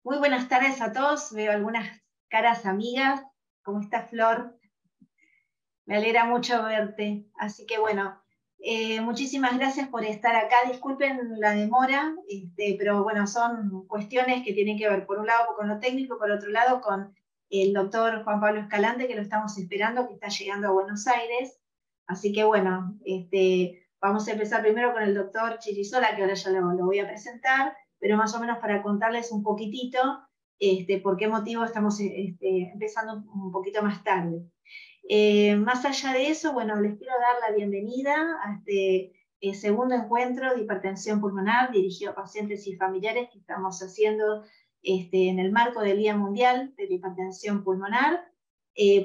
Muy buenas tardes a todos. Veo algunas caras amigas. ¿Cómo está Flor? Me alegra mucho verte. Así que bueno, muchísimas gracias por estar acá. Disculpen la demora, pero bueno, son cuestiones que tienen que ver, por un lado, con lo técnico, por otro lado, con el doctor Juan Pablo Escalante, que lo estamos esperando, que está llegando a Buenos Aires. Así que bueno, vamos a empezar primero con el doctor Chirisola, que ahora ya lo voy a presentar, pero más o menos para contarles un poquitito por qué motivo estamos empezando un poquito más tarde. Más allá de eso, bueno, les quiero dar la bienvenida a este segundo encuentro de hipertensión pulmonar dirigido a pacientes y familiares que estamos haciendo en el marco del Día Mundial de la Hipertensión Pulmonar.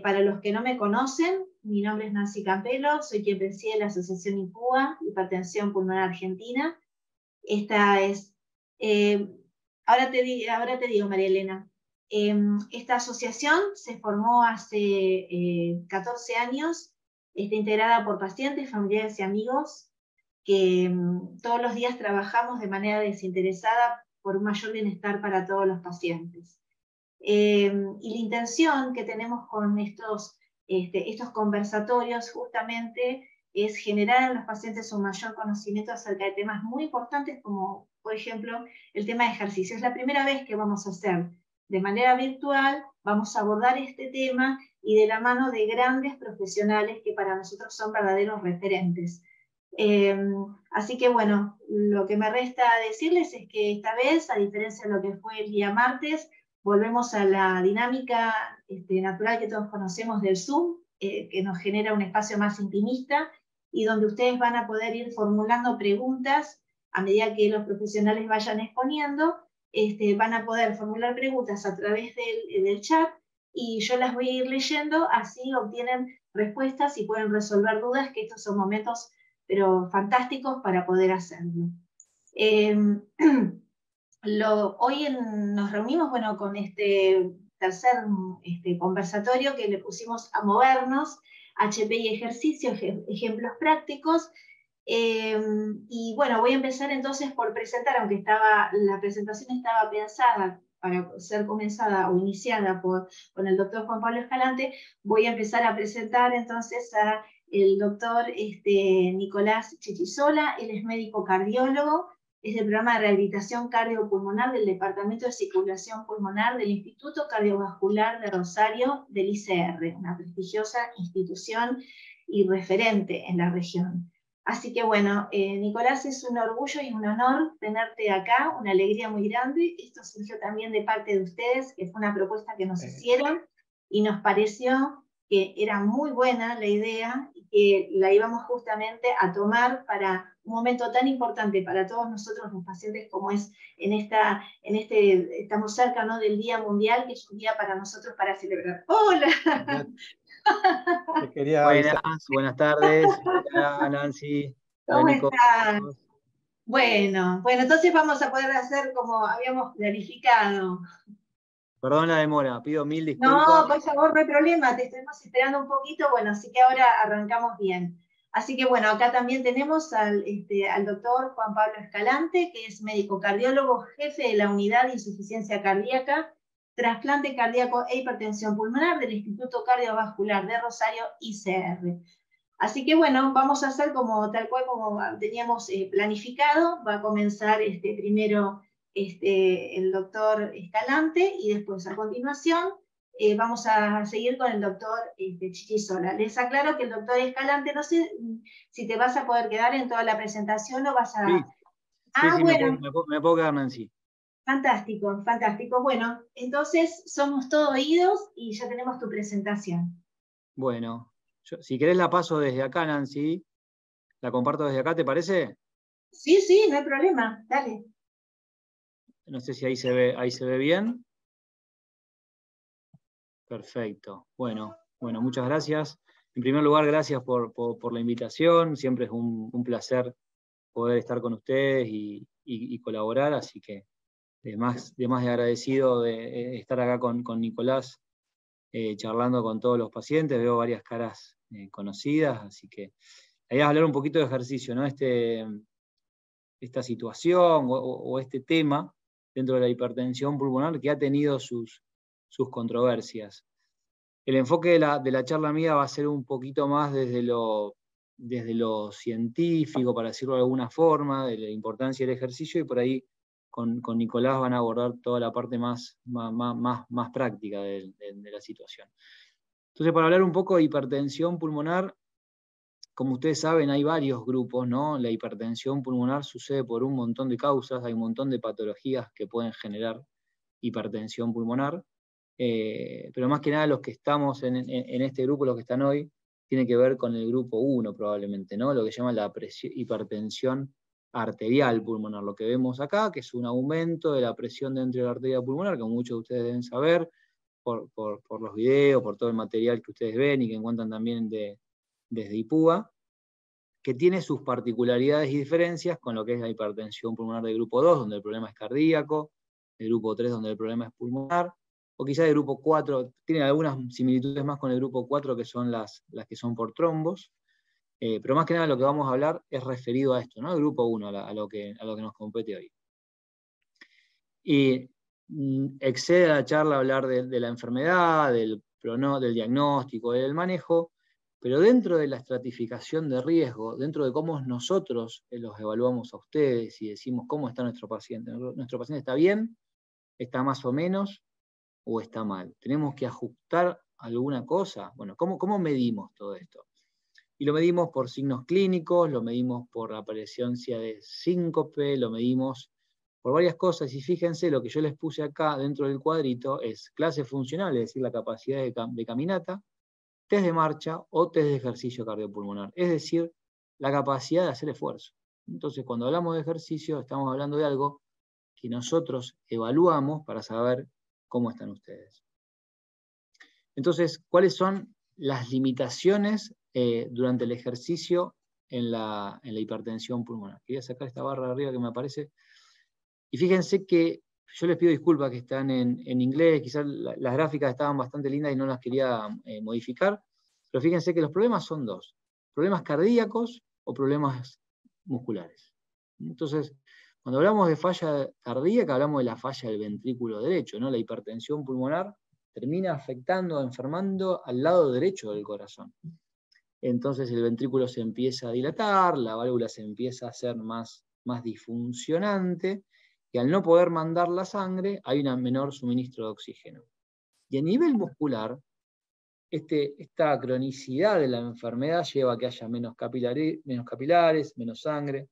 Para los que no me conocen, mi nombre es Nancy Campelo, soy quien preside la Asociación IPUA, Hipertensión Pulmonar Argentina. Esta es, eh, ahora te digo, María Elena, esta asociación se formó hace 14 años, está integrada por pacientes, familiares y amigos que todos los días trabajamos de manera desinteresada por un mayor bienestar para todos los pacientes. Y la intención que tenemos con estos conversatorios justamente es generar en los pacientes un mayor conocimiento acerca de temas muy importantes como, por ejemplo, el tema de ejercicio. Es la primera vez que vamos a hacer de manera virtual, vamos a abordar este tema y de la mano de grandes profesionales que para nosotros son verdaderos referentes. Así que bueno, lo que me resta decirles es que esta vez, a diferencia de lo que fue el día martes, volvemos a la dinámica natural que todos conocemos del Zoom, que nos genera un espacio más intimista y donde ustedes van a poder ir formulando preguntas a medida que los profesionales vayan exponiendo. Van a poder formular preguntas a través del chat y yo las voy a ir leyendo, así obtienen respuestas y pueden resolver dudas, que estos son momentos pero fantásticos para poder hacerlo. Hoy nos reunimos, bueno, con este tercer conversatorio que le pusimos a movernos, HP y ejercicios, ejemplos prácticos. Y bueno, voy a empezar entonces por presentar, aunque la presentación estaba pensada para ser comenzada o iniciada con el doctor Juan Pablo Escalante, voy a empezar a presentar entonces a el doctor Nicolás Chichisola. Él es médico cardiólogo, es del programa de rehabilitación cardiopulmonar del Departamento de Circulación Pulmonar del Instituto Cardiovascular de Rosario del ICR, una prestigiosa institución y referente en la región. Así que bueno, Nicolás, es un orgullo y un honor tenerte acá, una alegría muy grande. Esto surgió también de parte de ustedes, que fue una propuesta que nos hicieron y nos pareció que era muy buena la idea y que la íbamos justamente a tomar para un momento tan importante para todos nosotros los pacientes como es estamos cerca, ¿no?, del Día Mundial, que es un día para nosotros para celebrar. ¡Hola! Te quería avisar. Buenas tardes. Hola, Nancy. ¿Cómo Hola, Nico. estás? Bueno, entonces vamos a poder hacer como habíamos planificado. Perdón la demora, pido mil disculpas. No, por favor, no hay problema, te estuvimos esperando un poquito, bueno, así que ahora arrancamos bien. Así que bueno, acá también tenemos al doctor Juan Pablo Escalante, que es médico cardiólogo, jefe de la unidad de insuficiencia cardíaca, trasplante cardíaco e hipertensión pulmonar del Instituto Cardiovascular de Rosario, ICR. Así que bueno, vamos a hacer tal cual como teníamos planificado. Va a comenzar primero el doctor Escalante y después a continuación vamos a seguir con el doctor Chichisola. Les aclaro que el doctor Escalante, no sé si te vas a poder quedar en toda la presentación o vas a... Sí, bueno. me puedo quedar, Nancy. Fantástico, fantástico. Bueno, entonces somos todo oídos y ya tenemos tu presentación. Bueno. Si querés la paso desde acá, Nancy. ¿La comparto desde acá, te parece? Sí, no hay problema, dale. No sé si ahí se ve bien. Perfecto. Bueno, muchas gracias. En primer lugar, gracias por la invitación. Siempre es un placer poder estar con ustedes y colaborar, así que de más de agradecido de estar acá con Nicolás, charlando con todos los pacientes. Veo varias caras conocidas, así que la idea es hablar un poquito de ejercicio, ¿no? Esta situación o este tema dentro de la hipertensión pulmonar que ha tenido sus controversias. El enfoque de la charla mía va a ser un poquito más desde lo científico, para decirlo de alguna forma, de la importancia del ejercicio, y por ahí con Nicolás van a abordar toda la parte más práctica de la situación. Entonces, para hablar un poco de hipertensión pulmonar, como ustedes saben, hay varios grupos, ¿no? La hipertensión pulmonar sucede por un montón de causas, hay un montón de patologías que pueden generar hipertensión pulmonar, pero más que nada los que estamos en este grupo, los que están hoy, tiene que ver con el grupo 1 probablemente, ¿no? Lo que se llama la hipertensión arterial pulmonar, lo que vemos acá, que es un aumento de la presión dentro de la arteria pulmonar, como muchos de ustedes deben saber, por los videos, por todo el material que ustedes ven y que encuentran también desde IPUA, que tiene sus particularidades y diferencias con lo que es la hipertensión pulmonar de grupo 2, donde el problema es cardíaco, el grupo 3, donde el problema es pulmonar, o quizás el grupo 4, tiene algunas similitudes más con el grupo 4, que son las que son por trombos, pero más que nada lo que vamos a hablar es referido a esto, ¿no? El grupo 1, a lo que nos compete hoy. Y excede a la charla hablar de la enfermedad, del diagnóstico, del manejo, pero dentro de la estratificación de riesgo, dentro de cómo nosotros los evaluamos a ustedes y decimos cómo está nuestro paciente. ¿Nuestro paciente está bien? ¿Está más o menos? ¿O está mal? ¿Tenemos que ajustar alguna cosa? Bueno, ¿cómo medimos todo esto? Y lo medimos por signos clínicos, lo medimos por la presencia de síncope, lo medimos por varias cosas, y fíjense, lo que yo les puse acá dentro del cuadrito es clase funcional, es decir, la capacidad de caminata, test de marcha o test de ejercicio cardiopulmonar, es decir, la capacidad de hacer esfuerzo. Entonces, cuando hablamos de ejercicio, estamos hablando de algo que nosotros evaluamos para saber cómo están ustedes. Entonces, ¿cuáles son las limitaciones durante el ejercicio en la hipertensión pulmonar? Quería sacar esta barra de arriba que me aparece. Y fíjense que yo les pido disculpas que están en inglés, quizás las gráficas estaban bastante lindas y no las quería modificar, pero fíjense que los problemas son dos: problemas cardíacos o problemas musculares. Entonces, cuando hablamos de falla cardíaca, hablamos de la falla del ventrículo derecho, ¿no? La hipertensión pulmonar termina afectando, enfermando al lado derecho del corazón. Entonces el ventrículo se empieza a dilatar, la válvula se empieza a hacer más disfuncionante, y al no poder mandar la sangre, hay un menor suministro de oxígeno. Y a nivel muscular, esta cronicidad de la enfermedad lleva a que haya menos capilares, menos sangre,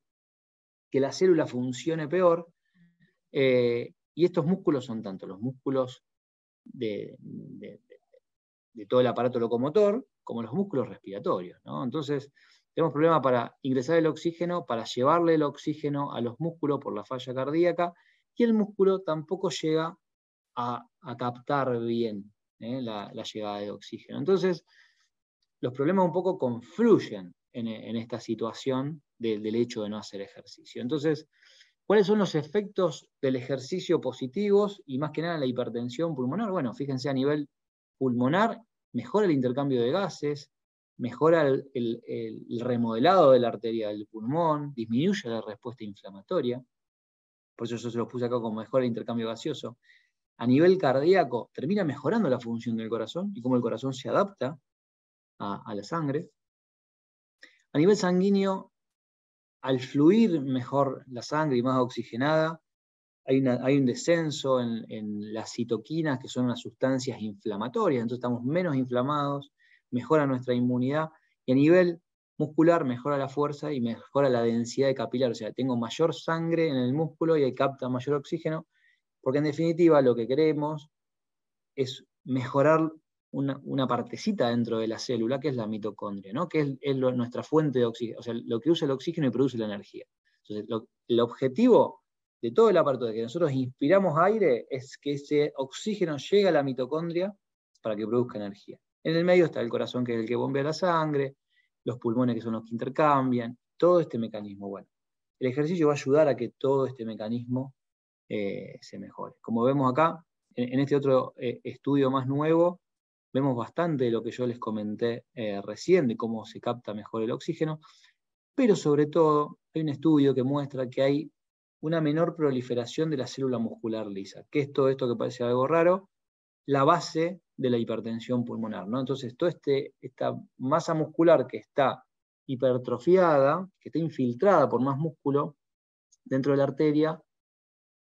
que la célula funcione peor, y estos músculos son tanto los músculos de todo el aparato locomotor, como los músculos respiratorios, ¿no? Entonces, tenemos problemas para ingresar el oxígeno, para llevarle el oxígeno a los músculos por la falla cardíaca, y el músculo tampoco llega a captar bien la llegada de oxígeno. Entonces, los problemas un poco confluyen en esta situación del hecho de no hacer ejercicio. Entonces, ¿cuáles son los efectos del ejercicio positivos y más que nada la hipertensión pulmonar? Bueno, fíjense, a nivel pulmonar mejora el intercambio de gases, mejora el remodelado de la arteria del pulmón, disminuye la respuesta inflamatoria, por eso yo se los puse acá como mejora el intercambio gaseoso. A nivel cardíaco termina mejorando la función del corazón y cómo el corazón se adapta a la sangre. A nivel sanguíneo, al fluir mejor la sangre y más oxigenada, hay un descenso en las citoquinas, que son unas sustancias inflamatorias, entonces estamos menos inflamados, mejora nuestra inmunidad, y a nivel muscular mejora la fuerza y mejora la densidad de capilar, o sea, tengo mayor sangre en el músculo y ahí capta mayor oxígeno, porque en definitiva lo que queremos es mejorar una partecita dentro de la célula, que es la mitocondria, ¿no? Que es nuestra fuente de oxígeno, o sea, lo que usa el oxígeno y produce la energía. Entonces, el objetivo de todo el aparato de que nosotros inspiramos aire es que ese oxígeno llegue a la mitocondria para que produzca energía. En el medio está el corazón, que es el que bombea la sangre, los pulmones, que son los que intercambian, todo este mecanismo. Bueno, el ejercicio va a ayudar a que todo este mecanismo se mejore. Como vemos acá, en este otro estudio más nuevo, vemos bastante de lo que yo les comenté recién, de cómo se capta mejor el oxígeno, pero sobre todo hay un estudio que muestra que hay una menor proliferación de la célula muscular lisa. ¿Qué es todo esto que parece algo raro? La base de la hipertensión pulmonar, ¿no? Entonces, esta masa muscular que está hipertrofiada, que está infiltrada por más músculo dentro de la arteria,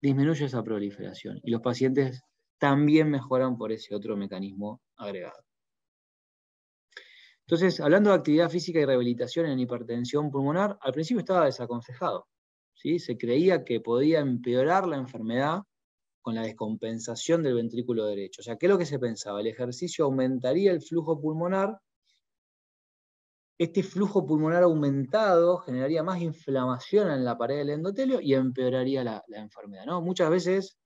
disminuye esa proliferación. Y los pacientes también mejoran por ese otro mecanismo agregado. Entonces, hablando de actividad física y rehabilitación en hipertensión pulmonar, al principio estaba desaconsejado, ¿sí? Se creía que podía empeorar la enfermedad con la descompensación del ventrículo derecho. O sea, ¿qué es lo que se pensaba? El ejercicio aumentaría el flujo pulmonar. Este flujo pulmonar aumentado generaría más inflamación en la pared del endotelio y empeoraría la enfermedad, ¿no? Muchas veces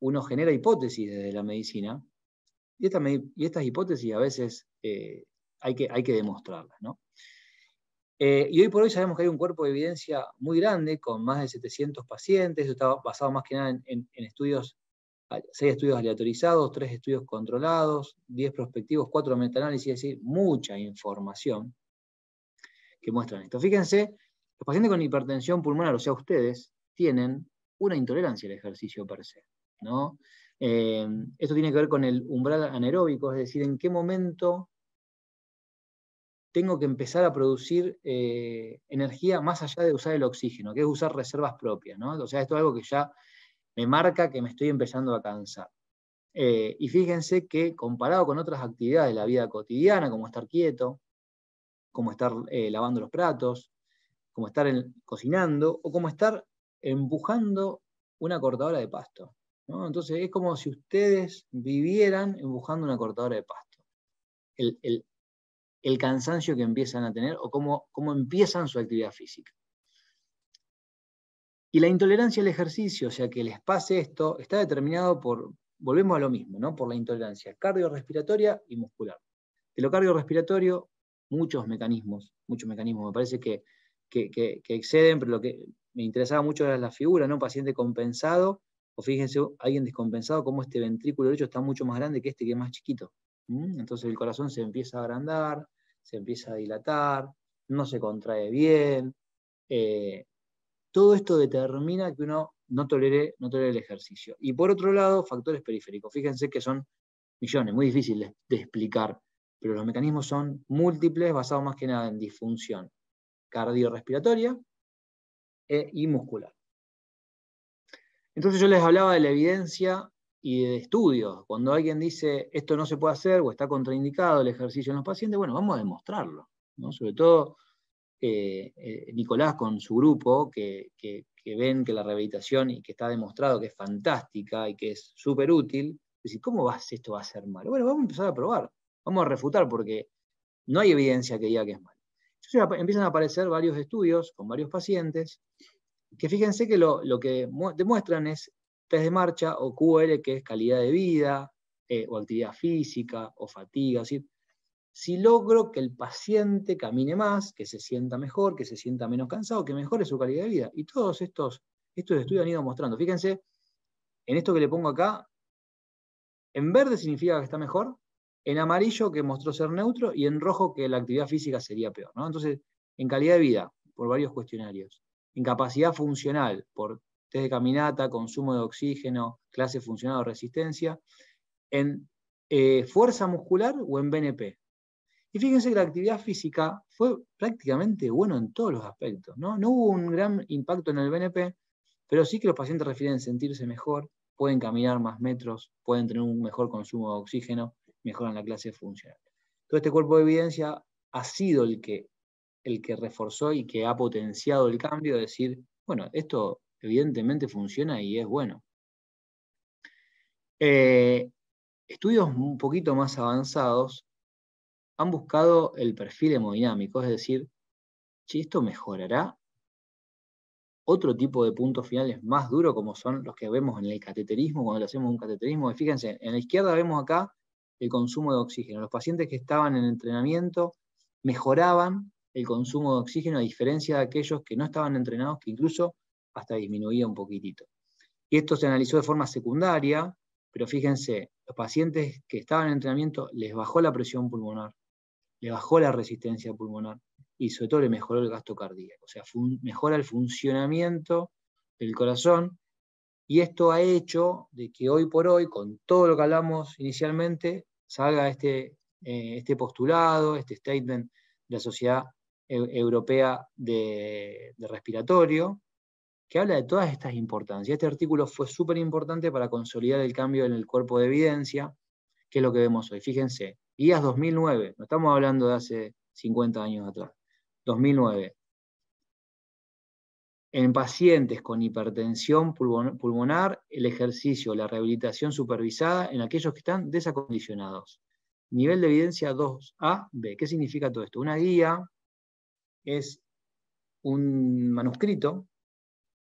uno genera hipótesis desde la medicina y estas hipótesis a veces hay que demostrarlas, ¿no? Y hoy por hoy sabemos que hay un cuerpo de evidencia muy grande con más de 700 pacientes. Esto está basado más que nada en estudios, 6 estudios aleatorizados, 3 estudios controlados, 10 prospectivos, 4 metaanálisis, es decir, mucha información que muestran esto. Fíjense, los pacientes con hipertensión pulmonar, o sea, ustedes, tienen una intolerancia al ejercicio per se, ¿no? Esto tiene que ver con el umbral anaeróbico, es decir, en qué momento tengo que empezar a producir energía más allá de usar el oxígeno, que es usar reservas propias, ¿no? O sea, esto es algo que ya me marca que me estoy empezando a cansar. Y fíjense que comparado con otras actividades de la vida cotidiana, como estar quieto, como estar lavando los platos, como estar cocinando, o como estar empujando una cortadora de pasto, ¿no? Entonces es como si ustedes vivieran empujando una cortadora de pasto. El cansancio que empiezan a tener o cómo empiezan su actividad física. Y la intolerancia al ejercicio, o sea, que les pase esto, está determinado volvemos a lo mismo, ¿no? Por la intolerancia cardiorrespiratoria y muscular. De lo cardiorrespiratorio, muchos mecanismos, me parece que exceden, pero lo que me interesaba mucho era la figura, ¿no? Paciente compensado, o fíjense, alguien descompensado, como este ventrículo derecho está mucho más grande que este que es más chiquito. Entonces el corazón se empieza a agrandar, se empieza a dilatar, no se contrae bien. Todo esto determina que uno no tolere el ejercicio. Y por otro lado, factores periféricos. Fíjense que son millones, muy difíciles de explicar, pero los mecanismos son múltiples, basados más que nada en disfunción cardiorrespiratoria y muscular. Entonces yo les hablaba de la evidencia y de estudios. Cuando alguien dice esto no se puede hacer o está contraindicado el ejercicio en los pacientes, bueno, vamos a demostrarlo, ¿no? Sobre todo Nicolás con su grupo, que ven que la rehabilitación y que está demostrado que es fantástica y que es súper útil. Es decir, ¿cómo esto va a ser malo? Bueno, vamos a empezar a probar, vamos a refutar porque no hay evidencia que diga que es malo. Entonces empiezan a aparecer varios estudios con varios pacientes que fíjense que lo que demuestran es test de marcha o QOL, que es calidad de vida, o actividad física, o fatiga. ¿Sí? Si logro que el paciente camine más, que se sienta mejor, que se sienta menos cansado, que mejore su calidad de vida. Y todos estos estudios han ido mostrando. Fíjense, en esto que le pongo acá, en verde significa que está mejor, en amarillo que mostró ser neutro, y en rojo que la actividad física sería peor, ¿no? Entonces, en calidad de vida, por varios cuestionarios. En capacidad funcional, por test de caminata, consumo de oxígeno, clase funcional o resistencia. En fuerza muscular o en BNP. Y fíjense que la actividad física fue prácticamente bueno en todos los aspectos, ¿no? No hubo un gran impacto en el BNP, pero sí que los pacientes refieren sentirse mejor, pueden caminar más metros, pueden tener un mejor consumo de oxígeno, mejoran la clase funcional. Todo este cuerpo de evidencia ha sido el que reforzó y que ha potenciado el cambio de decir, bueno, esto evidentemente funciona y es bueno. Estudios un poquito más avanzados han buscado el perfil hemodinámico, es decir, si esto mejorará otro tipo de puntos finales más duros, como son los que vemos en el cateterismo, cuando le hacemos un cateterismo. Fíjense, en la izquierda vemos acá el consumo de oxígeno. Los pacientes que estaban en entrenamiento mejoraban el consumo de oxígeno, a diferencia de aquellos que no estaban entrenados, que incluso hasta disminuía un poquitito. Y esto se analizó de forma secundaria, pero fíjense, los pacientes que estaban en entrenamiento les bajó la presión pulmonar, le bajó la resistencia pulmonar y sobre todo le mejoró el gasto cardíaco. O sea, mejora el funcionamiento del corazón, y esto ha hecho de que hoy por hoy, con todo lo que hablamos inicialmente, salga este postulado, este statement de la Sociedad Europea de Respiratorio, que habla de todas estas importancias. Este artículo fue súper importante para consolidar el cambio en el cuerpo de evidencia, que es lo que vemos hoy. Fíjense, guías 2009, no estamos hablando de hace 50 años atrás, 2009. En pacientes con hipertensión pulmonar, el ejercicio, la rehabilitación supervisada en aquellos que están desacondicionados. Nivel de evidencia 2A, B. ¿Qué significa todo esto? Una guía es un manuscrito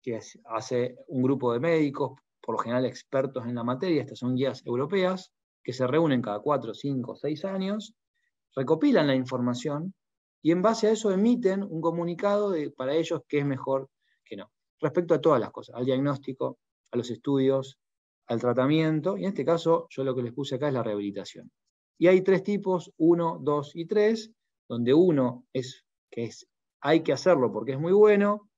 que hace un grupo de médicos, por lo general expertos en la materia, estas son guías europeas, que se reúnen cada 4, 5, 6 años, recopilan la información y en base a eso emiten un comunicado para ellos qué es mejor que no, respecto a todas las cosas, al diagnóstico, a los estudios, al tratamiento, y en este caso yo lo que les puse acá es la rehabilitación. Y hay 3 tipos, 1, 2 y 3, donde 1 es que hay que hacerlo porque es muy bueno,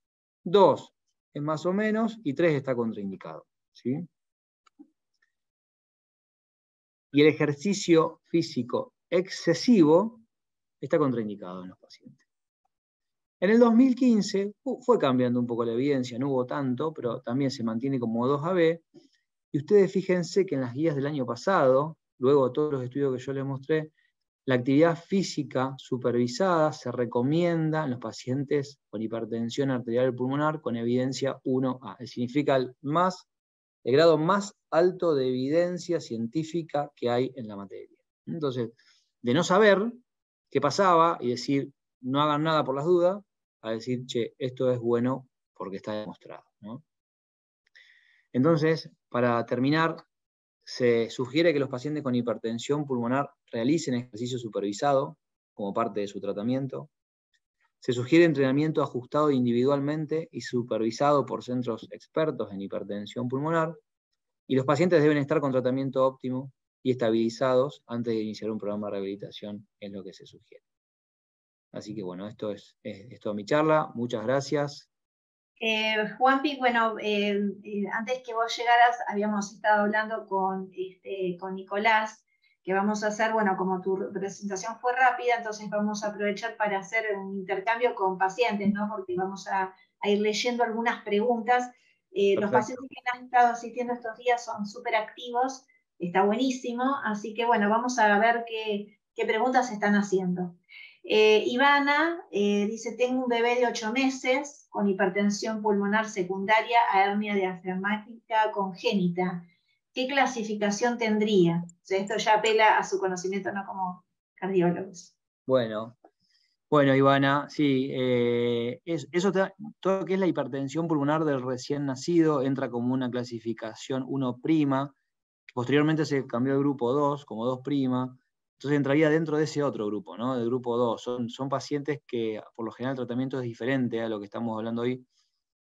2 es más o menos, y 3 está contraindicado, ¿sí? Y el ejercicio físico excesivo está contraindicado en los pacientes. En el 2015 fue cambiando un poco la evidencia, no hubo tanto, pero también se mantiene como 2AB, y ustedes fíjense que en las guías del año pasado, luego de todos los estudios que yo les mostré, la actividad física supervisada se recomienda en los pacientes con hipertensión arterial pulmonar con evidencia 1A. Significa el grado más alto de evidencia científica que hay en la materia. Entonces, de no saber qué pasaba y decir, no hagan nada por las dudas, a decir, che, esto es bueno porque está demostrado, ¿no? Entonces, para terminar, se sugiere que los pacientes con hipertensión pulmonar realicen ejercicio supervisado como parte de su tratamiento. Se sugiere entrenamiento ajustado individualmente y supervisado por centros expertos en hipertensión pulmonar. Y los pacientes deben estar con tratamiento óptimo y estabilizados antes de iniciar un programa de rehabilitación, es lo que se sugiere. Así que bueno, esto es toda mi charla. Muchas gracias. Juanpi, bueno, antes que vos llegaras habíamos estado hablando con Nicolás, que vamos a hacer, bueno, como tu presentación fue rápida, entonces vamos a aprovechar para hacer un intercambio con pacientes, ¿no? Porque vamos a ir leyendo algunas preguntas. Los pacientes que han estado asistiendo estos días son súper activos, está buenísimo, así que bueno, vamos a ver qué preguntas están haciendo. Ivana dice, tengo un bebé de 8 meses con hipertensión pulmonar secundaria a hernia diafragmática congénita. ¿Qué clasificación tendría? O sea, esto ya apela a su conocimiento, no como cardiólogos. Bueno, Ivana, sí, todo lo que es la hipertensión pulmonar del recién nacido entra como una clasificación 1', posteriormente se cambió al grupo 2 como 2', entonces entraría dentro de ese otro grupo, ¿no? Del grupo 2. Son pacientes que por lo general el tratamiento es diferente a lo que estamos hablando hoy,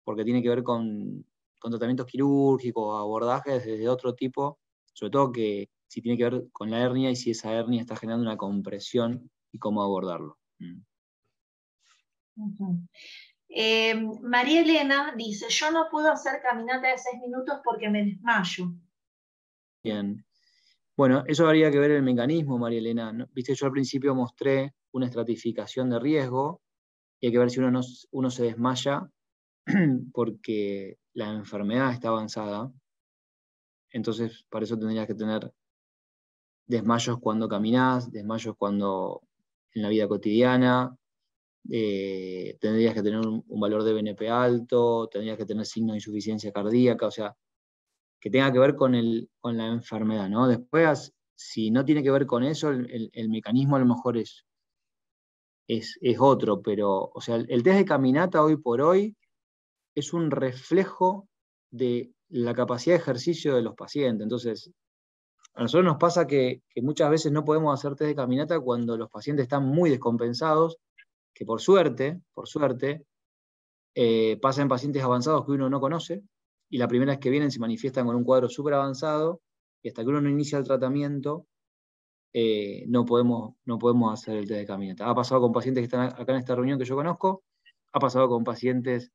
porque tiene que ver con tratamientos quirúrgicos, abordajes desde otro tipo, sobre todo que si tiene que ver con la hernia y si esa hernia está generando una compresión y cómo abordarlo. María Elena dice, yo no puedo hacer caminata de 6 minutos porque me desmayo. Bien. Bueno, eso habría que ver el mecanismo, María Elena, ¿no? Viste, yo al principio mostré una estratificación de riesgo, y hay que ver si uno se desmaya porque la enfermedad está avanzada. Entonces, para eso tendrías que tener desmayos cuando caminás, desmayos cuando en la vida cotidiana, tendrías que tener un valor de BNP alto, tendrías que tener signos de insuficiencia cardíaca, o sea, que tenga que ver con la enfermedad, ¿no? Después, si no tiene que ver con eso, el mecanismo a lo mejor es otro, pero, o sea, el test de caminata hoy por hoy es un reflejo de la capacidad de ejercicio de los pacientes. Entonces, a nosotros nos pasa que muchas veces no podemos hacer test de caminata cuando los pacientes están muy descompensados, que por suerte, pasa en pacientes avanzados que uno no conoce, y la primera vez que vienen se manifiestan con un cuadro súper avanzado, y hasta que uno no inicia el tratamiento, no podemos hacer el test de caminata. Ha pasado con pacientes que están acá en esta reunión que yo conozco, ha pasado con pacientes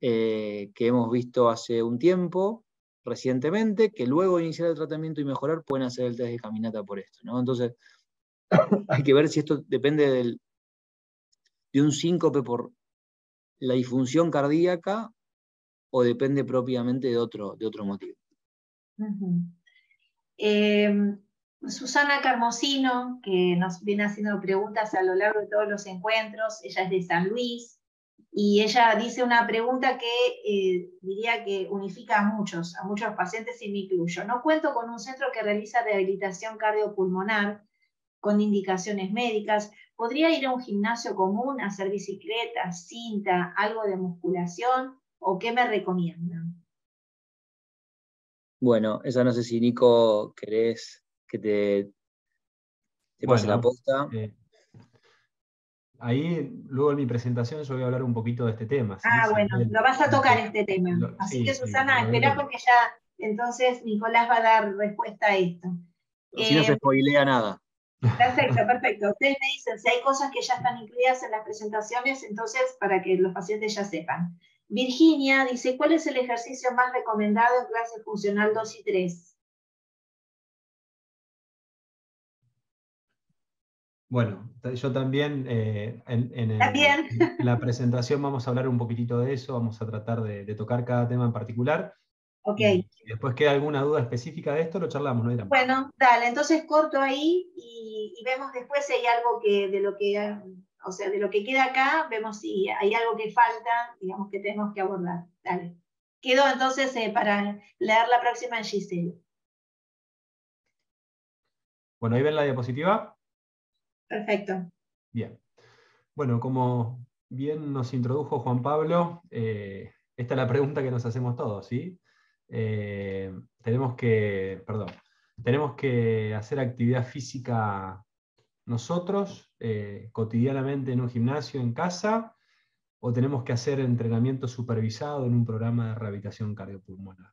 que hemos visto hace un tiempo, recientemente, que luego de iniciar el tratamiento y mejorar pueden hacer el test de caminata por esto, ¿no? Entonces, hay que ver si esto depende de un síncope por la disfunción cardíaca o depende propiamente de otro motivo. Susana Carmosino, que nos viene haciendo preguntas a lo largo de todos los encuentros, ella es de San Luis, y ella dice una pregunta que diría que unifica a muchos pacientes y me incluyo. No cuento con un centro que realiza rehabilitación cardiopulmonar con indicaciones médicas. ¿Podría ir a un gimnasio común, hacer bicicleta, cinta, algo de musculación? ¿O qué me recomiendan? Bueno, esa no sé si Nico querés que te pase la posta. Ahí, luego en mi presentación, yo voy a hablar un poquito de este tema. ¿sí? Bueno, lo vas a tocar este tema. Así que, Susana, espera porque ya entonces Nicolás va a dar respuesta a esto. Si no se spoilea nada. Perfecto, perfecto. Ustedes me dicen si hay cosas que ya están incluidas en las presentaciones, entonces para que los pacientes ya sepan. Virginia dice, ¿cuál es el ejercicio más recomendado en clase funcional 2 y 3? Bueno, yo también, en la presentación vamos a hablar un poquitito de eso, vamos a tratar de tocar cada tema en particular. Ok. Y después queda alguna duda específica de esto, lo charlamos, ¿no? Bueno, dale, entonces corto ahí y vemos después si hay algo de lo que queda acá, vemos si hay algo que falta, digamos, que tenemos que abordar. Dale. Quedo entonces para leer la próxima en Giselle. Bueno, ahí ven la diapositiva. Perfecto. Bien. Bueno, como bien nos introdujo Juan Pablo, esta es la pregunta que nos hacemos todos, ¿sí? Tenemos que hacer actividad física nosotros, cotidianamente en un gimnasio, en casa, o tenemos que hacer entrenamiento supervisado en un programa de rehabilitación cardiopulmonar.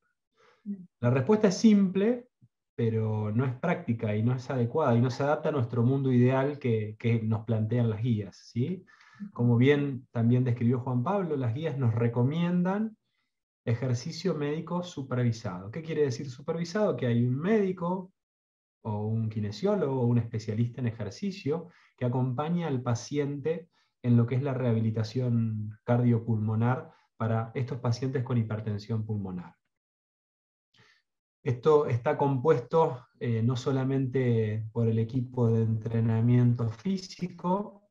La respuesta es simple, pero no es práctica y no es adecuada y no se adapta a nuestro mundo ideal que nos plantean las guías, ¿sí? Como bien también describió Juan Pablo, las guías nos recomiendan ejercicio médico supervisado. ¿Qué quiere decir supervisado? Que hay un médico o un kinesiólogo o un especialista en ejercicio que acompaña al paciente en lo que es la rehabilitación cardiopulmonar para estos pacientes con hipertensión pulmonar. Esto está compuesto no solamente por el equipo de entrenamiento físico,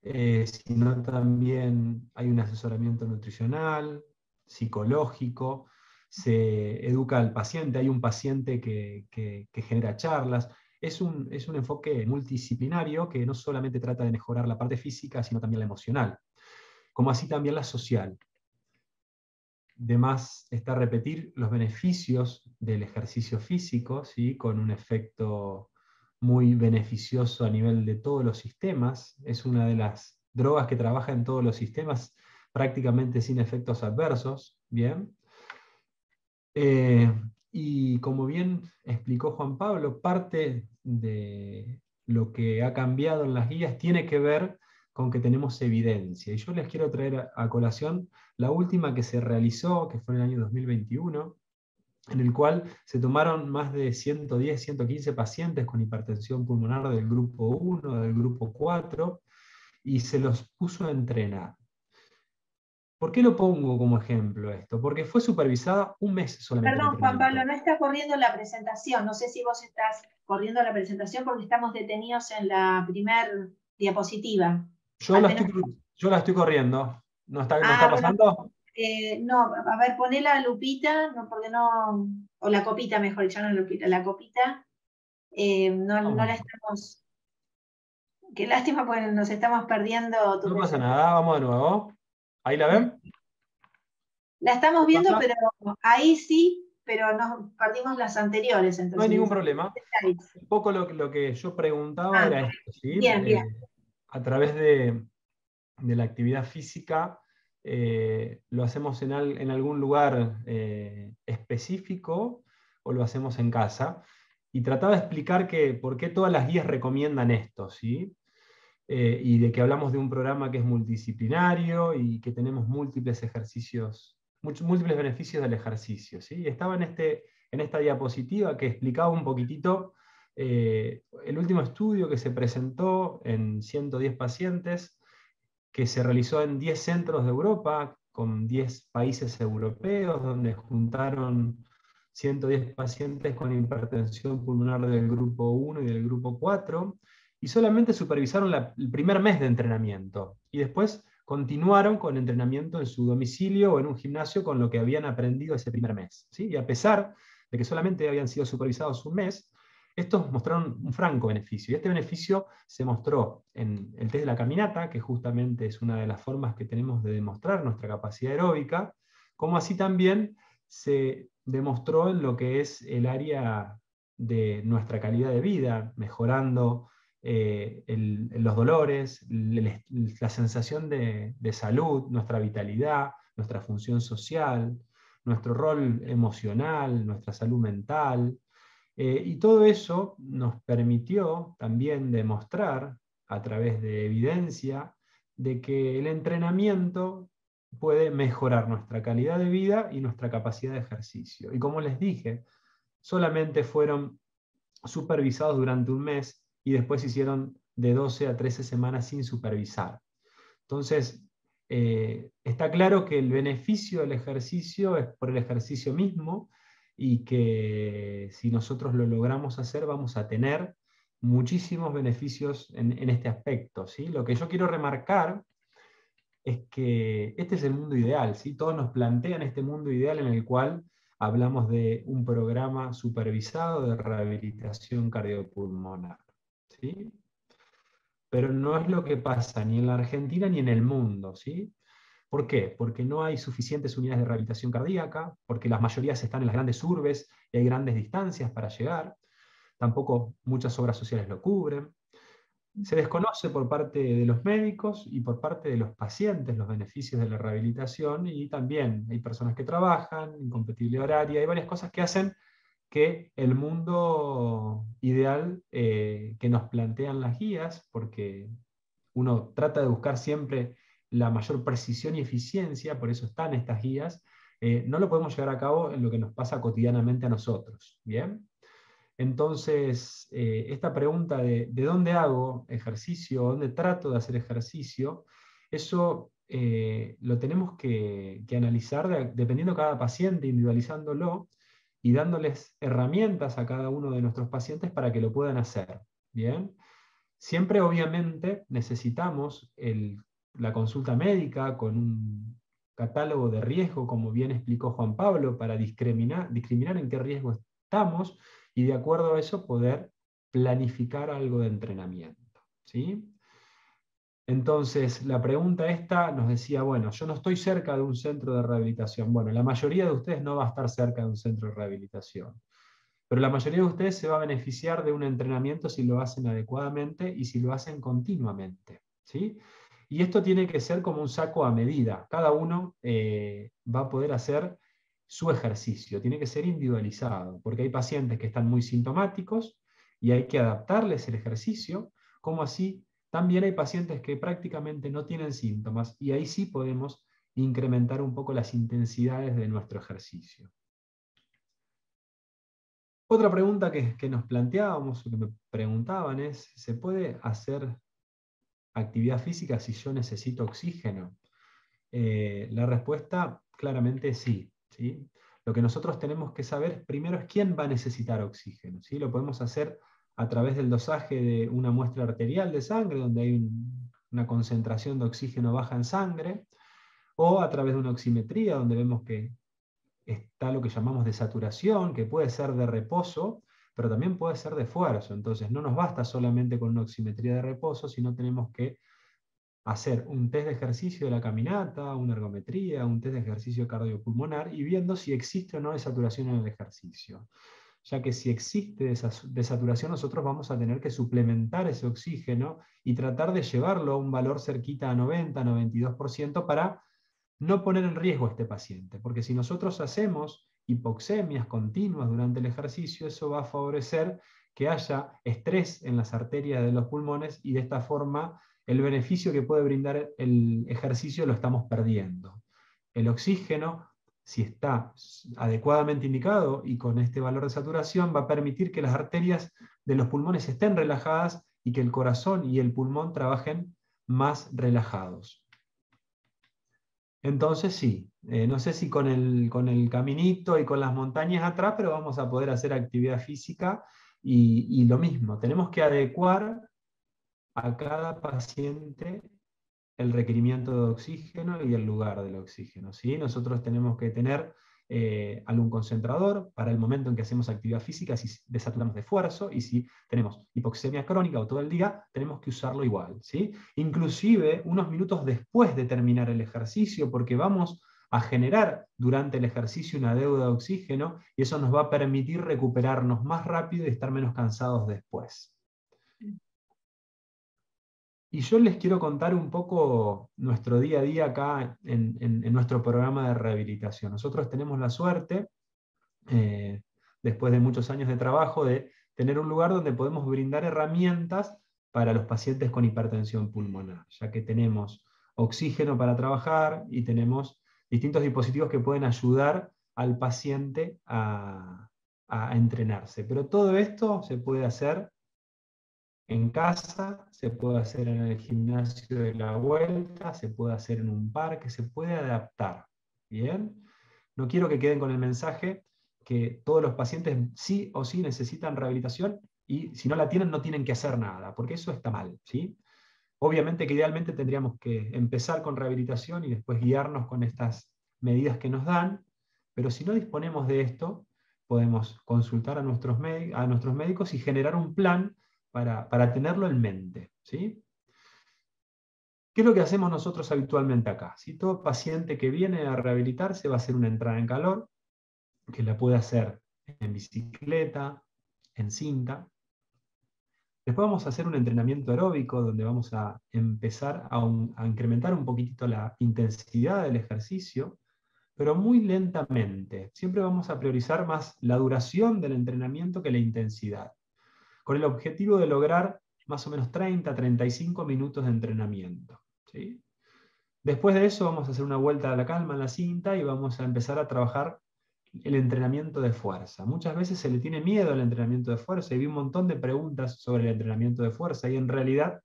sino también hay un asesoramiento nutricional, psicológico, se educa al paciente, hay un paciente que genera charlas. Es un enfoque multidisciplinario que no solamente trata de mejorar la parte física, sino también la emocional, como así también la social. De más está repetir los beneficios del ejercicio físico, ¿sí? Con un efecto muy beneficioso a nivel de todos los sistemas. Es una de las drogas que trabaja en todos los sistemas prácticamente sin efectos adversos. ¿Bien? Y como bien explicó Juan Pablo, parte de lo que ha cambiado en las guías tiene que ver con que tenemos evidencia. Y yo les quiero traer a colación la última que se realizó, que fue en el año 2021, en el cual se tomaron más de 110, 115 pacientes con hipertensión pulmonar del grupo 1, del grupo 4, y se los puso a entrenar. ¿Por qué lo pongo como ejemplo esto? Porque fue supervisada un mes solamente. Perdón, Juan Pablo, no está corriendo la presentación. No sé si vos estás corriendo la presentación porque estamos detenidos en la primer diapositiva. Yo la estoy corriendo. ¿No está pasando? Bueno, no, a ver, poné la lupita, no, porque no, o la copita mejor dicho, no la lupita, la copita. No la estamos. Qué lástima porque nos estamos perdiendo tu No pasa nada, vamos de nuevo. ¿Ahí la ven? La estamos viendo, pero ahí sí, pero nos perdimos las anteriores. Entonces, no hay ningún problema. Un poco lo que yo preguntaba era esto, ¿sí? Bien. A través de la actividad física, ¿lo hacemos en algún lugar específico o lo hacemos en casa? Y trataba de explicar por qué todas las guías recomiendan esto, ¿sí? y de que hablamos de un programa que es multidisciplinario y que tenemos múltiples ejercicios, múltiples beneficios del ejercicio, ¿sí? Estaba en esta diapositiva que explicaba un poquitito el último estudio que se presentó en 110 pacientes, que se realizó en 10 centros de Europa, con 10 países europeos, donde juntaron 110 pacientes con hipertensión pulmonar del grupo 1 y del grupo 4, y solamente supervisaron el primer mes de entrenamiento, y después continuaron con entrenamiento en su domicilio o en un gimnasio con lo que habían aprendido ese primer mes, ¿sí? Y a pesar de que solamente habían sido supervisados un mes, estos mostraron un franco beneficio, y este beneficio se mostró en el test de la caminata, que justamente es una de las formas que tenemos de demostrar nuestra capacidad aeróbica, como así también se demostró en lo que es el área de nuestra calidad de vida, mejorando los dolores, la sensación de salud, nuestra vitalidad, nuestra función social, nuestro rol emocional, nuestra salud mental. Y todo eso nos permitió también demostrar, a través de evidencia, de que el entrenamiento puede mejorar nuestra calidad de vida y nuestra capacidad de ejercicio. Y como les dije, solamente fueron supervisados durante un mes y después hicieron de 12 a 13 semanas sin supervisar. Entonces, está claro que el beneficio del ejercicio es por el ejercicio mismo, y que si nosotros lo logramos hacer vamos a tener muchísimos beneficios en este aspecto, ¿sí? Lo que yo quiero remarcar es que este es el mundo ideal, ¿sí? Todos nos plantean este mundo ideal en el cual hablamos de un programa supervisado de rehabilitación cardiopulmonar, ¿sí? Pero no es lo que pasa ni en la Argentina ni en el mundo, ¿sí? ¿Por qué? Porque no hay suficientes unidades de rehabilitación cardíaca, porque las mayorías están en las grandes urbes y hay grandes distancias para llegar, tampoco muchas obras sociales lo cubren. Se desconoce por parte de los médicos y por parte de los pacientes los beneficios de la rehabilitación, y también hay personas que trabajan, incompatibilidad horaria, hay varias cosas que hacen que el mundo ideal que nos plantean las guías, porque uno trata de buscar siempre la mayor precisión y eficiencia, por eso están estas guías, no lo podemos llevar a cabo en lo que nos pasa cotidianamente a nosotros. ¿Bien? Entonces, esta pregunta de dónde hago ejercicio, dónde trato de hacer ejercicio, eso lo tenemos que analizar dependiendo de cada paciente, individualizándolo y dándoles herramientas a cada uno de nuestros pacientes para que lo puedan hacer. ¿Bien? Siempre, obviamente, necesitamos la consulta médica con un catálogo de riesgo, como bien explicó Juan Pablo, para discriminar en qué riesgo estamos, y de acuerdo a eso poder planificar algo de entrenamiento, ¿sí? Entonces, la pregunta esta nos decía, bueno, yo no estoy cerca de un centro de rehabilitación. Bueno, la mayoría de ustedes no va a estar cerca de un centro de rehabilitación, pero la mayoría de ustedes se va a beneficiar de un entrenamiento si lo hacen adecuadamente y si lo hacen continuamente, ¿sí? Y esto tiene que ser como un saco a medida. Cada uno va a poder hacer su ejercicio, tiene que ser individualizado, porque hay pacientes que están muy sintomáticos y hay que adaptarles el ejercicio, como así también hay pacientes que prácticamente no tienen síntomas, y ahí sí podemos incrementar un poco las intensidades de nuestro ejercicio. Otra pregunta que nos planteábamos, o que me preguntaban, es: ¿se puede hacer actividad física si yo necesito oxígeno? La respuesta claramente es sí, ¿sí? Lo que nosotros tenemos que saber primero es quién va a necesitar oxígeno, ¿sí? Lo podemos hacer a través del dosaje de una muestra arterial de sangre, donde hay una concentración de oxígeno baja en sangre, o a través de una oximetría, donde vemos que está lo que llamamos de saturación, que puede ser de reposo, pero también puede ser de esfuerzo. Entonces no nos basta solamente con una oximetría de reposo, sino tenemos que hacer un test de ejercicio de la caminata, una ergometría, un test de ejercicio cardiopulmonar, y viendo si existe o no desaturación en el ejercicio. Ya que si existe desaturación, nosotros vamos a tener que suplementar ese oxígeno y tratar de llevarlo a un valor cerquita a 90-92% para no poner en riesgo a este paciente, porque si nosotros hacemos hipoxemias continuas durante el ejercicio, eso va a favorecer que haya estrés en las arterias de los pulmones, y de esta forma el beneficio que puede brindar el ejercicio lo estamos perdiendo. El oxígeno, si está adecuadamente indicado y con este valor de saturación, va a permitir que las arterias de los pulmones estén relajadas y que el corazón y el pulmón trabajen más relajados. Entonces sí, no sé si con el caminito y con las montañas atrás, pero vamos a poder hacer actividad física y lo mismo, tenemos que adecuar a cada paciente el requerimiento de oxígeno y el lugar del oxígeno, ¿sí? Nosotros tenemos que tener algún concentrador para el momento en que hacemos actividad física, si desaturamos de esfuerzo, y si tenemos hipoxemia crónica o todo el día, tenemos que usarlo igual, ¿sí? Inclusive unos minutos después de terminar el ejercicio, porque vamos a generar durante el ejercicio una deuda de oxígeno, y eso nos va a permitir recuperarnos más rápido y estar menos cansados después. Y yo les quiero contar un poco nuestro día a día acá en nuestro programa de rehabilitación. Nosotros tenemos la suerte, después de muchos años de trabajo, de tener un lugar donde podemos brindar herramientas para los pacientes con hipertensión pulmonar, ya que tenemos oxígeno para trabajar y tenemos distintos dispositivos que pueden ayudar al paciente a entrenarse. Pero todo esto se puede hacer en casa, se puede hacer en el gimnasio de la vuelta, se puede hacer en un parque, se puede adaptar. ¿Bien? No quiero que queden con el mensaje que todos los pacientes sí o sí necesitan rehabilitación y si no la tienen no tienen que hacer nada, porque eso está mal, ¿sí? Obviamente que idealmente tendríamos que empezar con rehabilitación y después guiarnos con estas medidas que nos dan, pero si no disponemos de esto, podemos consultar a nuestros médicos y generar un plan para tenerlo en mente, ¿sí? ¿Qué es lo que hacemos nosotros habitualmente acá? Si todo paciente que viene a rehabilitarse va a hacer una entrada en calor, que la puede hacer en bicicleta, en cinta. Después vamos a hacer un entrenamiento aeróbico donde vamos a empezar a incrementar un poquitito la intensidad del ejercicio, pero muy lentamente. Siempre vamos a priorizar más la duración del entrenamiento que la intensidad, con el objetivo de lograr más o menos 30-35 minutos de entrenamiento, ¿sí? Después de eso vamos a hacer una vuelta a la calma en la cinta y vamos a empezar a trabajar el entrenamiento de fuerza. Muchas veces se le tiene miedo al entrenamiento de fuerza y vi un montón de preguntas sobre el entrenamiento de fuerza y en realidad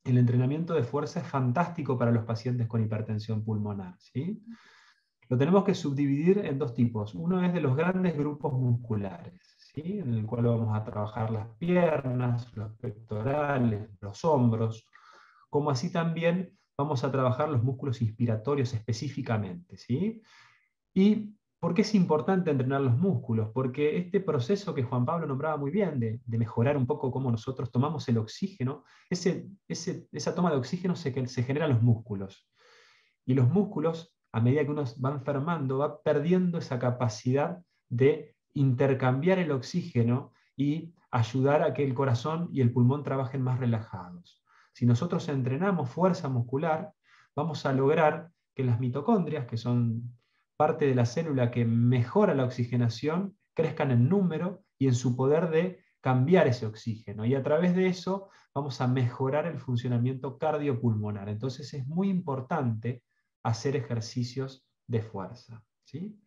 el entrenamiento de fuerza es fantástico para los pacientes con hipertensión pulmonar, ¿sí? Lo tenemos que subdividir en dos tipos. Uno es de los grandes grupos musculares, ¿sí? En el cual vamos a trabajar las piernas, los pectorales, los hombros, como así también vamos a trabajar los músculos inspiratorios específicamente, ¿sí? ¿Y por qué es importante entrenar los músculos? Porque este proceso que Juan Pablo nombraba muy bien, de mejorar un poco cómo nosotros tomamos el oxígeno, esa toma de oxígeno se genera en los músculos. Y los músculos, a medida que uno va enfermando, va perdiendo esa capacidad de intercambiar el oxígeno y ayudar a que el corazón y el pulmón trabajen más relajados. Si nosotros entrenamos fuerza muscular, vamos a lograr que las mitocondrias, que son parte de la célula que mejora la oxigenación, crezcan en número y en su poder de cambiar ese oxígeno. Y a través de eso vamos a mejorar el funcionamiento cardiopulmonar. Entonces es muy importante hacer ejercicios de fuerza, ¿sí?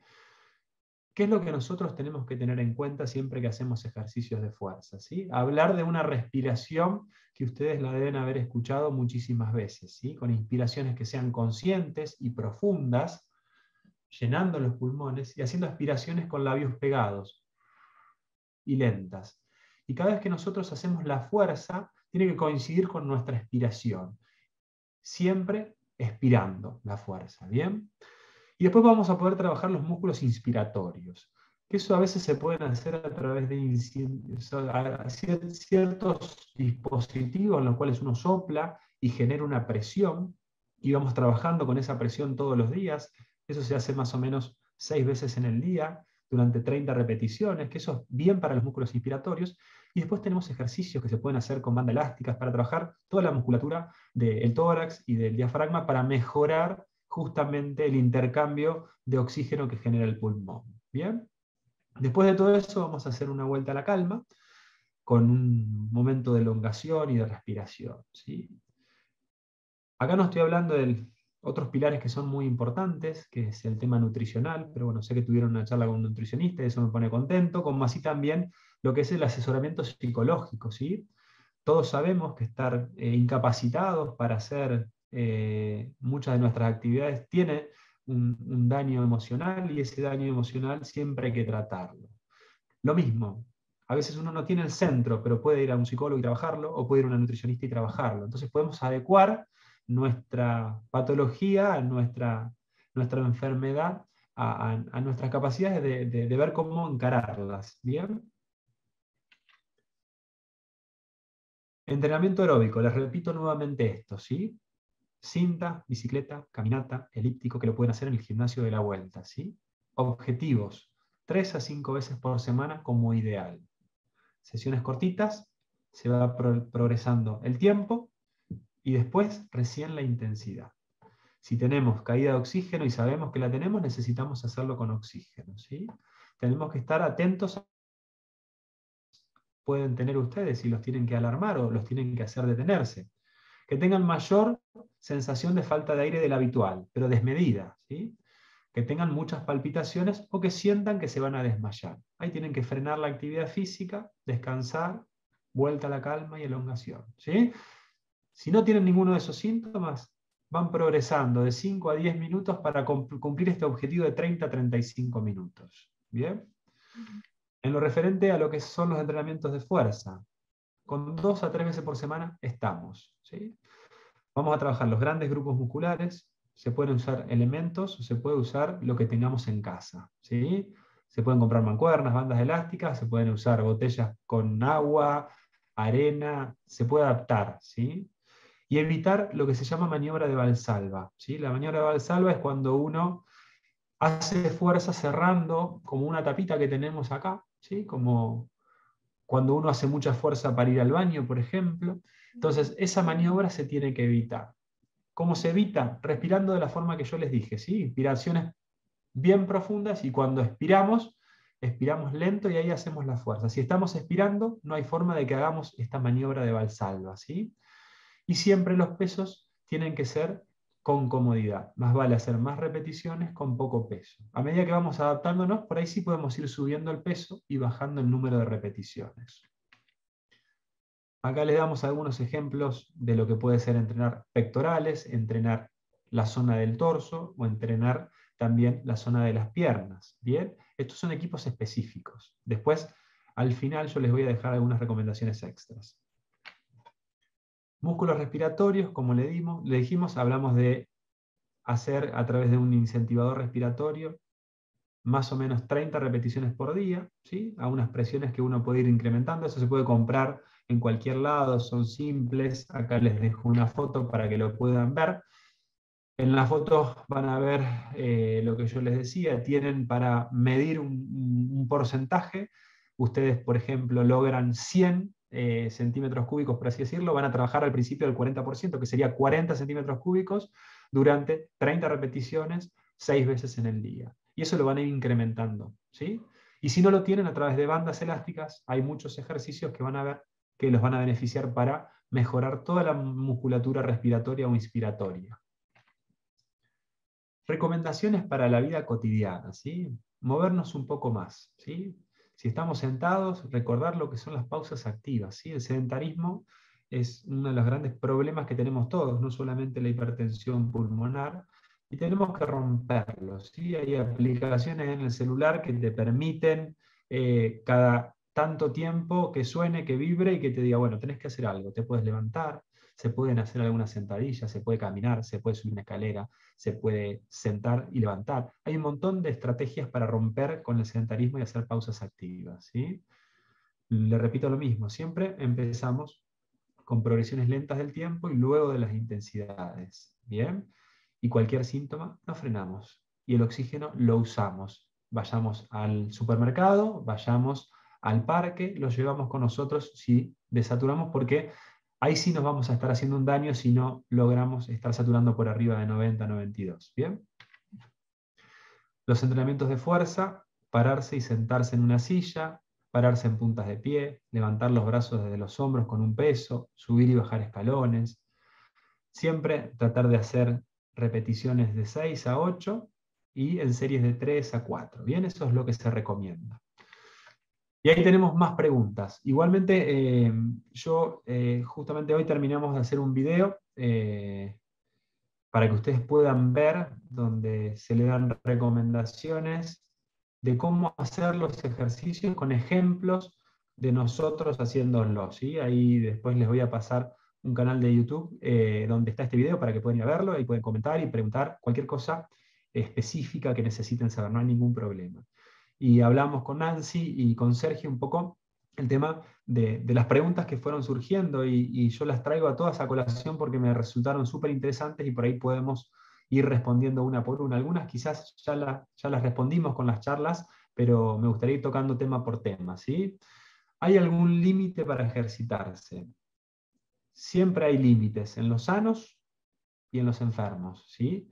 ¿Qué es lo que nosotros tenemos que tener en cuenta siempre que hacemos ejercicios de fuerza? ¿Sí? Hablar de una respiración que ustedes la deben haber escuchado muchísimas veces, ¿sí? Con inspiraciones que sean conscientes y profundas, llenando los pulmones y haciendo aspiraciones con labios pegados y lentas. Y cada vez que nosotros hacemos la fuerza, tiene que coincidir con nuestra expiración. Siempre expirando la fuerza, ¿bien? Y después vamos a poder trabajar los músculos inspiratorios, que eso a veces se pueden hacer a través de ciertos dispositivos en los cuales uno sopla y genera una presión, y vamos trabajando con esa presión todos los días. Eso se hace más o menos 6 veces en el día, durante 30 repeticiones, que eso es bien para los músculos inspiratorios. Y después tenemos ejercicios que se pueden hacer con bandas elásticas para trabajar toda la musculatura del tórax y del diafragma para mejorar justamente el intercambio de oxígeno que genera el pulmón. ¿Bien? Después de todo eso vamos a hacer una vuelta a la calma con un momento de elongación y de respiración, ¿sí? Acá no estoy hablando de otros pilares que son muy importantes, que es el tema nutricional, pero bueno, sé que tuvieron una charla con un nutricionista y eso me pone contento, como así también lo que es el asesoramiento psicológico, ¿sí? Todos sabemos que estar incapacitados para hacer muchas de nuestras actividades tiene un daño emocional, y ese daño emocional siempre hay que tratarlo. Lo mismo, a veces uno no tiene el centro, pero puede ir a un psicólogo y trabajarlo, o puede ir a una nutricionista y trabajarlo. Entonces podemos adecuar nuestra patología, a nuestra enfermedad, a nuestras capacidades de ver cómo encararlas. ¿Bien? Entrenamiento aeróbico, les repito nuevamente esto, ¿sí? Cinta, bicicleta, caminata, elíptico, que lo pueden hacer en el gimnasio de la vuelta, ¿sí? Objetivos, 3 a 5 veces por semana como ideal. Sesiones cortitas, se va progresando el tiempo y después recién la intensidad. Si tenemos caída de oxígeno y sabemos que la tenemos, necesitamos hacerlo con oxígeno, ¿sí? Tenemos que estar atentos. Pueden tener ustedes si los tienen que alarmar o los tienen que hacer detenerse. Que tengan mayor sensación de falta de aire de la habitual, pero desmedida, ¿sí? Que tengan muchas palpitaciones o que sientan que se van a desmayar. Ahí tienen que frenar la actividad física, descansar, vuelta a la calma y elongación, ¿sí? Si no tienen ninguno de esos síntomas, van progresando de 5 a 10 minutos para cumplir este objetivo de 30 a 35 minutos. ¿Bien? En lo referente a lo que son los entrenamientos de fuerza, con 2 a 3 veces por semana estamos, ¿sí? Vamos a trabajar los grandes grupos musculares, se pueden usar elementos, o se puede usar lo que tengamos en casa, ¿sí? Se pueden comprar mancuernas, bandas elásticas, se pueden usar botellas con agua, arena, se puede adaptar, ¿sí? Y evitar lo que se llama maniobra de Valsalva, ¿sí? La maniobra de Valsalva es cuando uno hace fuerza cerrando como una tapita que tenemos acá, ¿sí? Como cuando uno hace mucha fuerza para ir al baño, por ejemplo. Entonces, esa maniobra se tiene que evitar. ¿Cómo se evita? Respirando de la forma que yo les dije, ¿sí? Inspiraciones bien profundas, y cuando expiramos, expiramos lento y ahí hacemos la fuerza. Si estamos expirando, no hay forma de que hagamos esta maniobra de Valsalva, ¿sí? Y siempre los pesos tienen que ser con comodidad. Más vale hacer más repeticiones con poco peso. A medida que vamos adaptándonos, por ahí sí podemos ir subiendo el peso y bajando el número de repeticiones. Acá les damos algunos ejemplos de lo que puede ser entrenar pectorales, entrenar la zona del torso o entrenar también la zona de las piernas. ¿Bien? Estos son equipos específicos. Después, al final, yo les voy a dejar algunas recomendaciones extras. Músculos respiratorios, como le dijimos, hablamos de hacer a través de un incentivador respiratorio más o menos 30 repeticiones por día, ¿sí? A unas presiones que uno puede ir incrementando. Eso se puede comprar en cualquier lado, son simples. Acá les dejo una foto para que lo puedan ver. En la foto van a ver lo que yo les decía, tienen para medir un porcentaje. Ustedes, por ejemplo, logran 100 centímetros cúbicos, por así decirlo, van a trabajar al principio del 40%, que sería 40 centímetros cúbicos, durante 30 repeticiones, 6 veces en el día. Y eso lo van a ir incrementando, ¿sí? Y si no lo tienen, a través de bandas elásticas, hay muchos ejercicios que van a ver que los van a beneficiar para mejorar toda la musculatura respiratoria o inspiratoria. Recomendaciones para la vida cotidiana, ¿sí? Movernos un poco más, ¿sí? Si estamos sentados, recordar lo que son las pausas activas, ¿sí? El sedentarismo es uno de los grandes problemas que tenemos todos, no solamente la hipertensión pulmonar, y tenemos que romperlo, ¿sí? Hay aplicaciones en el celular que te permiten cada tanto tiempo que suene, que vibre y que te diga, bueno, tenés que hacer algo, te puedes levantar, se pueden hacer algunas sentadillas, se puede caminar, se puede subir una escalera, se puede sentar y levantar. Hay un montón de estrategias para romper con el sedentarismo y hacer pausas activas, ¿sí? Le repito lo mismo, siempre empezamos con progresiones lentas del tiempo y luego de las intensidades, ¿bien? Y cualquier síntoma lo frenamos y el oxígeno lo usamos. Vayamos al supermercado, vayamos al parque, lo llevamos con nosotros si desaturamos, porque ahí sí nos vamos a estar haciendo un daño si no logramos estar saturando por arriba de 90, 92. ¿Bien? Los entrenamientos de fuerza, pararse y sentarse en una silla, pararse en puntas de pie, levantar los brazos desde los hombros con un peso, subir y bajar escalones, siempre tratar de hacer repeticiones de 6 a 8 y en series de 3 a 4. Bien, eso es lo que se recomienda. Y ahí tenemos más preguntas. Igualmente, justamente hoy terminamos de hacer un video para que ustedes puedan ver, donde se le dan recomendaciones de cómo hacer los ejercicios con ejemplos de nosotros haciéndolos, ¿sí? Ahí después les voy a pasar un canal de YouTube donde está este video para que puedan ir a verlo, ahí pueden comentar y preguntar cualquier cosa específica que necesiten saber, no hay ningún problema. Y hablamos con Nancy y con Sergio un poco el tema de las preguntas que fueron surgiendo y yo las traigo a todas a colación porque me resultaron súper interesantes y por ahí podemos ir respondiendo una por una. Algunas quizás ya las respondimos con las charlas, pero me gustaría ir tocando tema por tema, ¿sí? ¿Hay algún límite para ejercitarse? Siempre hay límites en los sanos y en los enfermos, ¿sí?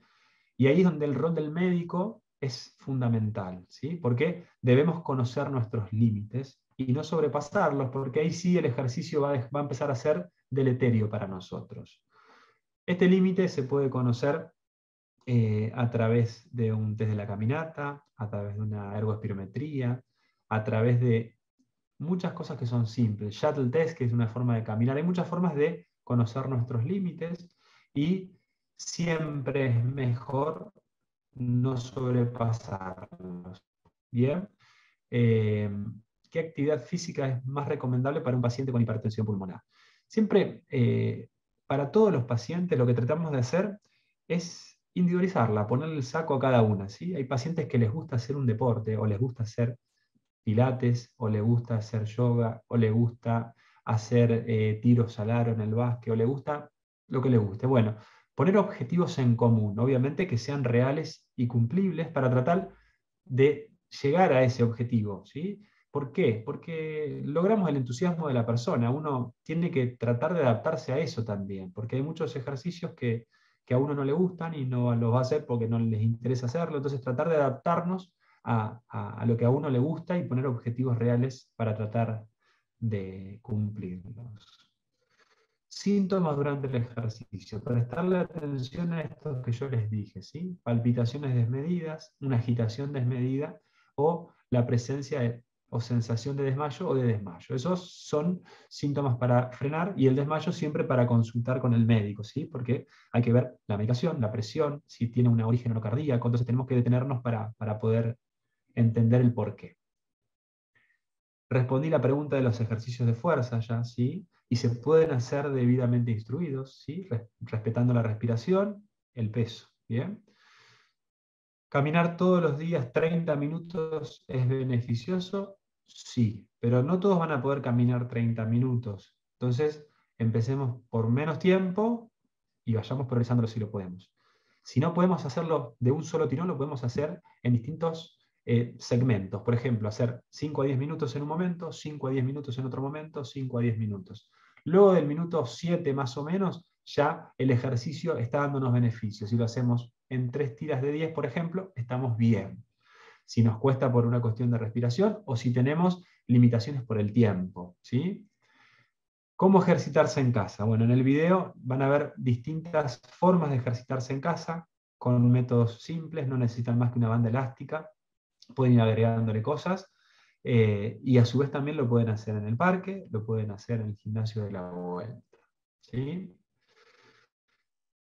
Y ahí es donde el rol del médico es fundamental, ¿sí? Porque debemos conocer nuestros límites y no sobrepasarlos, porque ahí sí el ejercicio va a empezar a ser deleterio para nosotros. Este límite se puede conocer a través de un test de la caminata, a través de una ergoespirometría, a través de muchas cosas que son simples. Shuttle test, que es una forma de caminar. Hay muchas formas de conocer nuestros límites y siempre es mejor no sobrepasarlos. Bien. ¿Qué actividad física es más recomendable para un paciente con hipertensión pulmonar? Siempre, para todos los pacientes, lo que tratamos de hacer es individualizarla, ponerle el saco a cada una, ¿sí? Hay pacientes que les gusta hacer un deporte, o les gusta hacer pilates, o les gusta hacer yoga, o les gusta hacer tiros al aro en el básquet, o les gusta lo que les guste. Bueno, poner objetivos en común, obviamente que sean reales y cumplibles para tratar de llegar a ese objetivo, ¿sí? ¿Por qué? Porque logramos el entusiasmo de la persona. Uno tiene que tratar de adaptarse a eso también, porque hay muchos ejercicios que a uno no le gustan y no los va a hacer porque no les interesa hacerlo. Entonces tratar de adaptarnos a lo que a uno le gusta y poner objetivos reales para tratar de cumplirlos. Síntomas durante el ejercicio. Prestarle atención a estos que yo les dije, ¿sí? Palpitaciones desmedidas, una agitación desmedida o la presencia o sensación de desmayo o de desmayo. Esos son síntomas para frenar y el desmayo siempre para consultar con el médico, ¿sí? Porque hay que ver la medicación, la presión, si tiene un origen o no cardíaco, entonces tenemos que detenernos para poder entender el porqué. Respondí la pregunta de los ejercicios de fuerza ya, ¿sí? Y se pueden hacer debidamente instruidos, ¿sí? Respetando la respiración, el peso, ¿bien? ¿Caminar todos los días 30 minutos es beneficioso? Sí, pero no todos van a poder caminar 30 minutos. Entonces, empecemos por menos tiempo y vayamos progresando si lo podemos. Si no podemos hacerlo de un solo tirón, lo podemos hacer en distintos segmentos. Por ejemplo, hacer 5 a 10 minutos en un momento, 5 a 10 minutos en otro momento, 5 a 10 minutos. Luego del minuto 7 más o menos, ya el ejercicio está dándonos beneficios. Si lo hacemos en 3 tiras de 10, por ejemplo, estamos bien. Si nos cuesta por una cuestión de respiración o si tenemos limitaciones por el tiempo, ¿sí? ¿Cómo ejercitarse en casa? Bueno, en el video van a ver distintas formas de ejercitarse en casa con métodos simples, no necesitan más que una banda elástica, pueden ir agregándole cosas y a su vez también lo pueden hacer en el parque, lo pueden hacer en el gimnasio de la vuelta, ¿sí?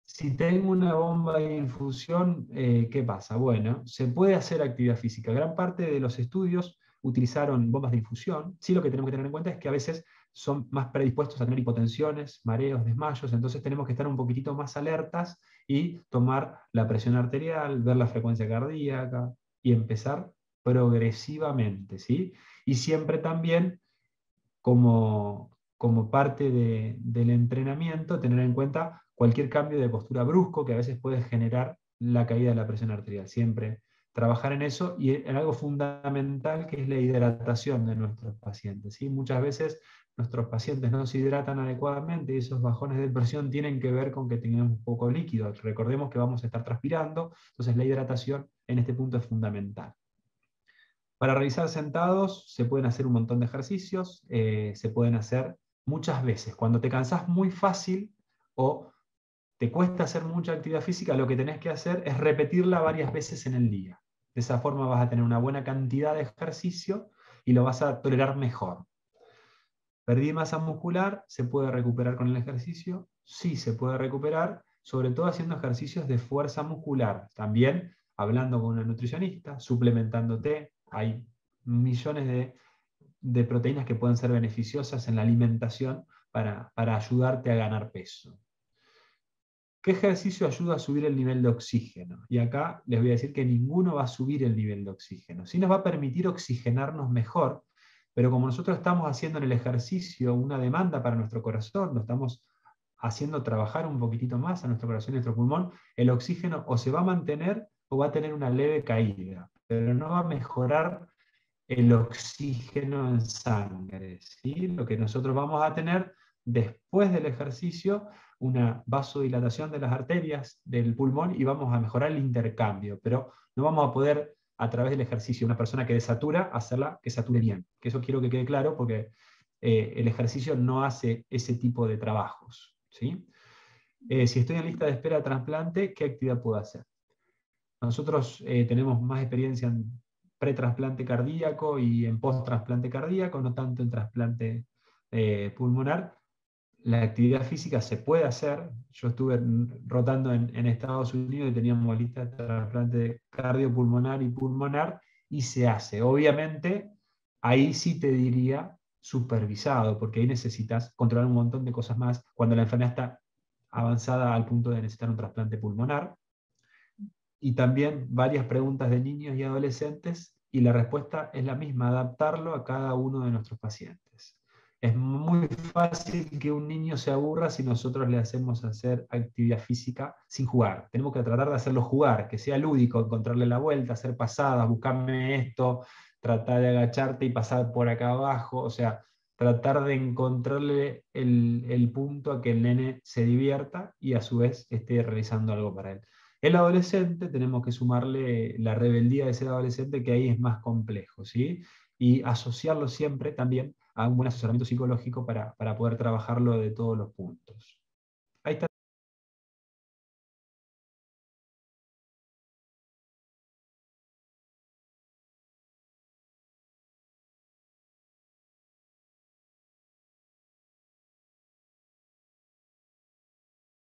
Si tengo una bomba de infusión, ¿qué pasa? Bueno, se puede hacer actividad física. Gran parte de los estudios utilizaron bombas de infusión. Sí, lo que tenemos que tener en cuenta es que a veces son más predispuestos a tener hipotensiones, mareos, desmayos, entonces tenemos que estar un poquitito más alertas y tomar la presión arterial, ver la frecuencia cardíaca y empezar progresivamente, ¿sí? Y siempre también como parte del entrenamiento, tener en cuenta cualquier cambio de postura brusco que a veces puede generar la caída de la presión arterial. Siempre trabajar en eso y en algo fundamental que es la hidratación de nuestros pacientes, ¿sí? Muchas veces nuestros pacientes no se hidratan adecuadamente y esos bajones de presión tienen que ver con que tengamos poco líquido. Recordemos que vamos a estar transpirando, entonces la hidratación en este punto es fundamental. Para realizar sentados se pueden hacer un montón de ejercicios, se pueden hacer muchas veces. Cuando te cansás muy fácil o te cuesta hacer mucha actividad física, lo que tenés que hacer es repetirla varias veces en el día. De esa forma vas a tener una buena cantidad de ejercicio y lo vas a tolerar mejor. ¿Perdí masa muscular? ¿Se puede recuperar con el ejercicio? Sí, se puede recuperar, sobre todo haciendo ejercicios de fuerza muscular. También hablando con una nutricionista, suplementándote. Hay millones de proteínas que pueden ser beneficiosas en la alimentación para ayudarte a ganar peso. ¿Qué ejercicio ayuda a subir el nivel de oxígeno? Y acá les voy a decir que ninguno va a subir el nivel de oxígeno. Sí nos va a permitir oxigenarnos mejor, pero como nosotros estamos haciendo en el ejercicio una demanda para nuestro corazón, lo estamos haciendo trabajar un poquitito más a nuestro corazón y a nuestro pulmón, el oxígeno o se va a mantener o va a tener una leve caída, pero no va a mejorar el oxígeno en sangre, ¿sí? Lo que nosotros vamos a tener después del ejercicio, una vasodilatación de las arterias del pulmón y vamos a mejorar el intercambio, pero no vamos a poder a través del ejercicio, una persona que desatura, hacerla que sature bien. Que eso quiero que quede claro porque el ejercicio no hace ese tipo de trabajos, ¿sí? Si estoy en lista de espera de trasplante, ¿qué actividad puedo hacer? Nosotros tenemos más experiencia en pretrasplante cardíaco y en post-trasplante cardíaco, no tanto en trasplante pulmonar. La actividad física se puede hacer. Yo estuve rotando en Estados Unidos y teníamos listas de trasplante cardiopulmonar y pulmonar y se hace. Obviamente, ahí sí te diría supervisado, porque ahí necesitas controlar un montón de cosas más cuando la enfermedad está avanzada al punto de necesitar un trasplante pulmonar. Y también varias preguntas de niños y adolescentes, y la respuesta es la misma, adaptarlo a cada uno de nuestros pacientes. Es muy fácil que un niño se aburra si nosotros le hacemos hacer actividad física sin jugar. Tenemos que tratar de hacerlo jugar, que sea lúdico, encontrarle la vuelta, hacer pasadas, buscarme esto, tratar de agacharte y pasar por acá abajo, o sea, tratar de encontrarle el punto a que el nene se divierta y a su vez esté realizando algo para él. El adolescente, tenemos que sumarle la rebeldía de ser adolescente, que ahí es más complejo, ¿sí? Y asociarlo siempre también a un buen asesoramiento psicológico para poder trabajarlo de todos los puntos. Ahí está.